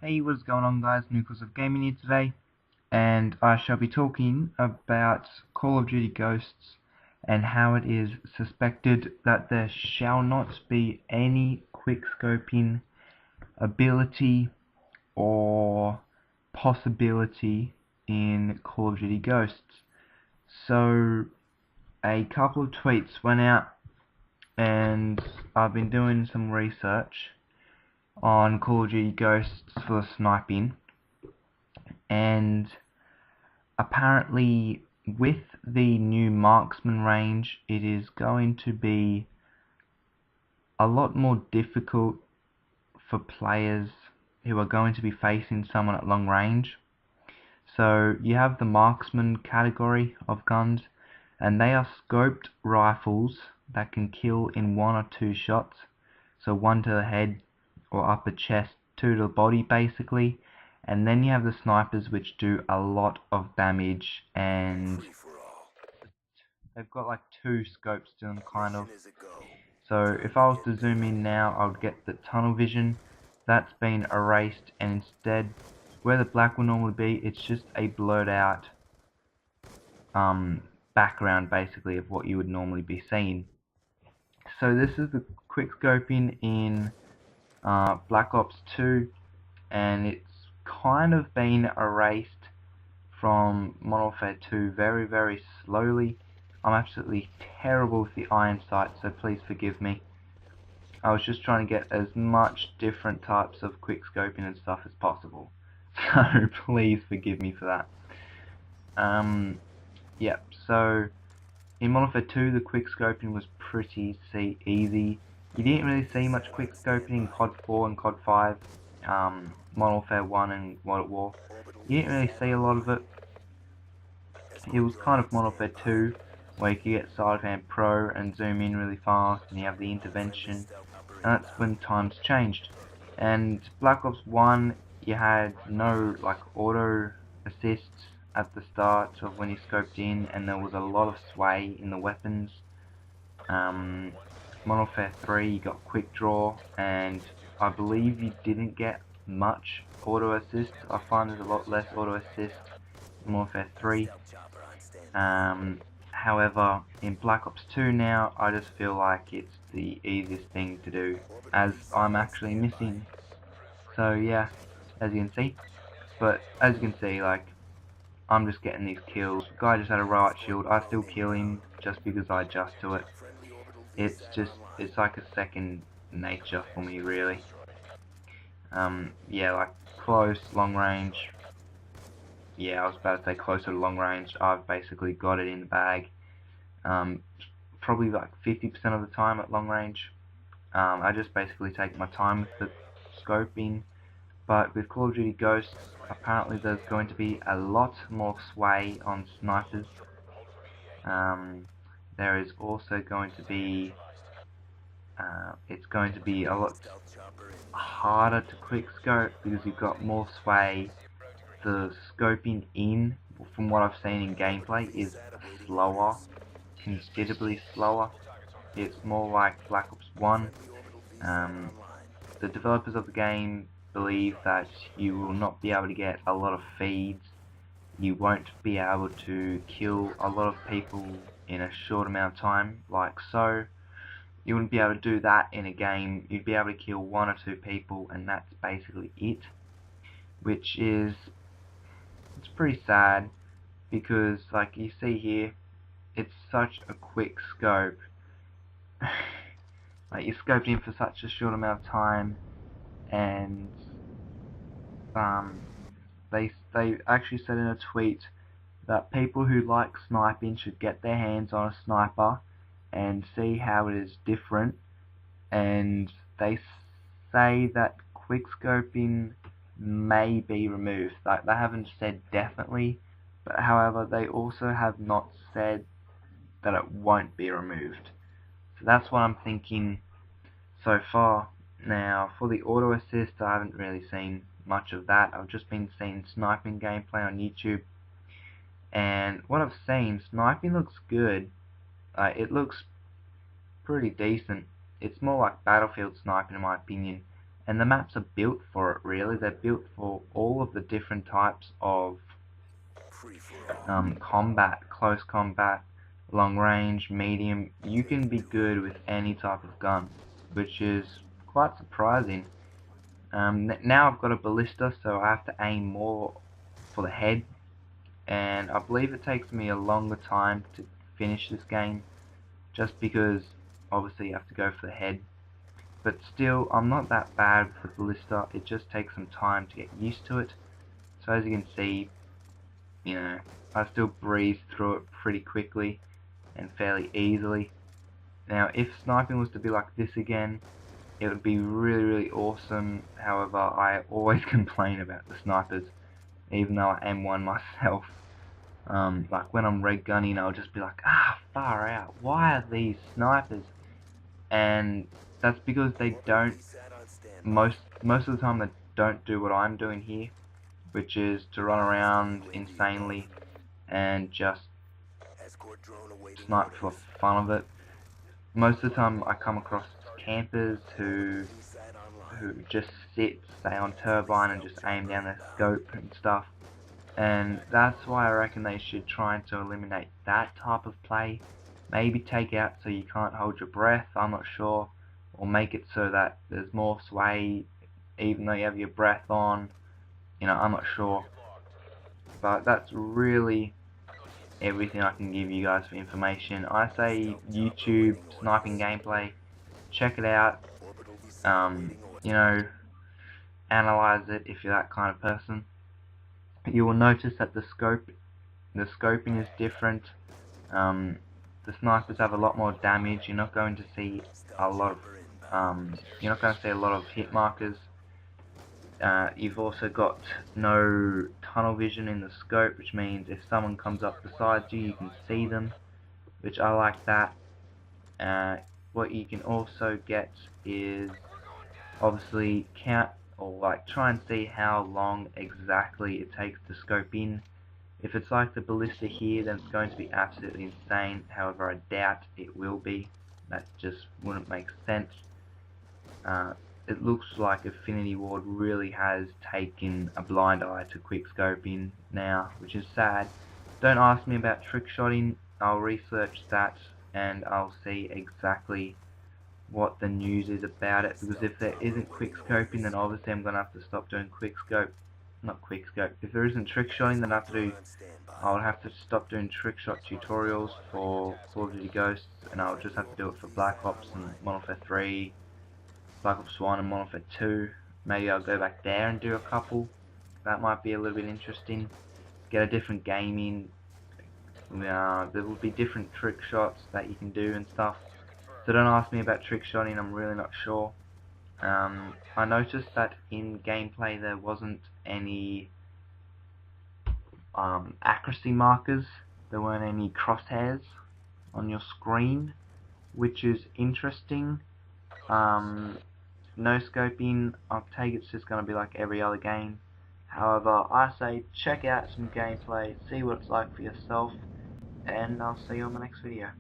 Hey, what's going on guys? NucleusOfGaming here today, and I shall be talking about Call of Duty Ghosts and how it is suspected that there shall not be any quickscoping ability or possibility in Call of Duty Ghosts. So, a couple of tweets went out, and I've been doing some research on Call of Duty Ghosts for sniping, and apparently with the new marksman range it is going to be a lot more difficult for players who are going to be facing someone at long range. So you have the marksman category of guns, and they are scoped rifles that can kill in 1 or 2 shots, so 1 to the head or upper chest, 2 to the body basically. And then you have the snipers, which do a lot of damage, and they've got like 2 scopes to them kind of. So if I was to zoom in now, I would get the tunnel vision. That's been erased, and instead where the black will normally be, it's just a blurred out background basically of what you would normally be seeing. So this is the quickscoping in Black Ops 2, and it's kind of been erased from Modern Warfare 2 very, very slowly. I'm absolutely terrible with the iron sight, so please forgive me. I was just trying to get as much different types of quickscoping and stuff as possible, so please forgive me for that. Yep, so in Modern Warfare 2 the quickscoping was pretty easy. You didn't really see much quickscoping in COD 4 and COD 5, Modern Warfare 1 and World at War. You didn't really see a lot of it. It was kind of Modern Warfare 2, where you could get Sidefan Pro and zoom in really fast, and you have the intervention, and that's when times changed. And Black Ops 1, you had no like auto assists at the start of when you scoped in, and there was a lot of sway in the weapons. Modern Warfare 3 you got quick draw, and I believe you didn't get much auto assist. I find there's a lot less auto assist in Modern Warfare 3. However, in Black Ops 2 now, I just feel like it's the easiest thing to do, as I'm actually missing. So yeah, as you can see. But as you can see, like, I'm just getting these kills. The guy just had a riot shield. I still kill him just because I adjust to it. It's like a second nature for me, really. Yeah, like close, long range. Yeah, I was about to say closer to long range. I've basically got it in the bag. Probably like 50% of the time at long range. I just basically take my time with the scoping. But with Call of Duty Ghosts, apparently there's going to be a lot more sway on snipers. There is also going to be it's going to be a lot harder to quickscope because you've got more sway. The scoping in, from what I've seen in gameplay, is slower, considerably slower. It's more like Black Ops 1. The developers of the game believe that you will not be able to get a lot of feeds. You won't be able to kill a lot of people in a short amount of time, like so. You wouldn't be able to do that in a game. You'd be able to kill 1 or 2 people, and that's basically it. Which is, it's pretty sad, because like you see here, it's such a quick scope. Like, you scoped in for such a short amount of time, and they actually said in a tweet that people who like sniping should get their hands on a sniper and see how it is different. And they say that quickscoping may be removed. Like, they haven't said definitely, but however they also have not said that it won't be removed. So that's what I'm thinking so far. Now for the auto assist, I haven't really seen much of that. I've just been seeing sniping gameplay on YouTube, and what I've seen, sniping looks good. It looks pretty decent. It's more like Battlefield sniping in my opinion, and the maps are built for it really. They're built for all of the different types of combat, close combat, long range, medium. You can be good with any type of gun, which is quite surprising. Now I've got a ballista, so I have to aim more for the head, and I believe it takes me a longer time to finish this game, just because obviously you have to go for the head. But still, I'm not that bad with the ballista. It just takes some time to get used to it. So as you can see, you know, I still breeze through it pretty quickly and fairly easily. Now, if sniping was to be like this again, it would be really awesome. However, I always complain about the snipers, even though I am one myself. Like when I'm red gunning, I'll just be like, far out, why are these snipers? And that's because they don't, most of the time they don't do what I'm doing here, which is to run around insanely and just snipe for fun of it. Most of the time I come across campers who just sit, stay on turbine and just aim down their scope and stuff. And that's why I reckon they should try to eliminate that type of play. Maybe take out so you can't hold your breath, I'm not sure. Or make it so that there's more sway even though you have your breath on. You know, I'm not sure. But that's really everything I can give you guys for information. I say YouTube, sniping gameplay, check it out. You know, analyze it if you're that kind of person. You will notice that the scoping is different. The snipers have a lot more damage. You're not going to see a lot of hit markers. You've also got no tunnel vision in the scope, which means if someone comes up beside you, you can see them, which I like that. What you can also get is obviously count, or like try and see how long exactly it takes to scope in. If it's like the ballista here, then it's going to be absolutely insane. However, I doubt it will be. That just wouldn't make sense. It looks like Affinity Ward really has taken a blind eye to quickscoping now, which is sad. Don't ask me about trickshotting. I'll research that and I'll see exactly what the news is about it, because if there isn't quickscoping, then obviously I'm going to have to stop doing if there isn't trickshotting, then I'll have to stop doing trickshot tutorials for Call of Duty Ghosts, and I'll just have to do it for Black Ops and Modern Warfare 3, Black Ops 1 and Modern Warfare 2. Maybe I'll go back there and do a couple. That might be a little bit interesting. Get a different game in. There will be different trick shots that you can do and stuff. So don't ask me about trickshotting, I'm really not sure. I noticed that in gameplay there wasn't any accuracy markers. There weren't any crosshairs on your screen, which is interesting. No scoping, I'll take it's just going to be like every other game. However, I say check out some gameplay, see what it's like for yourself, and I'll see you on the next video.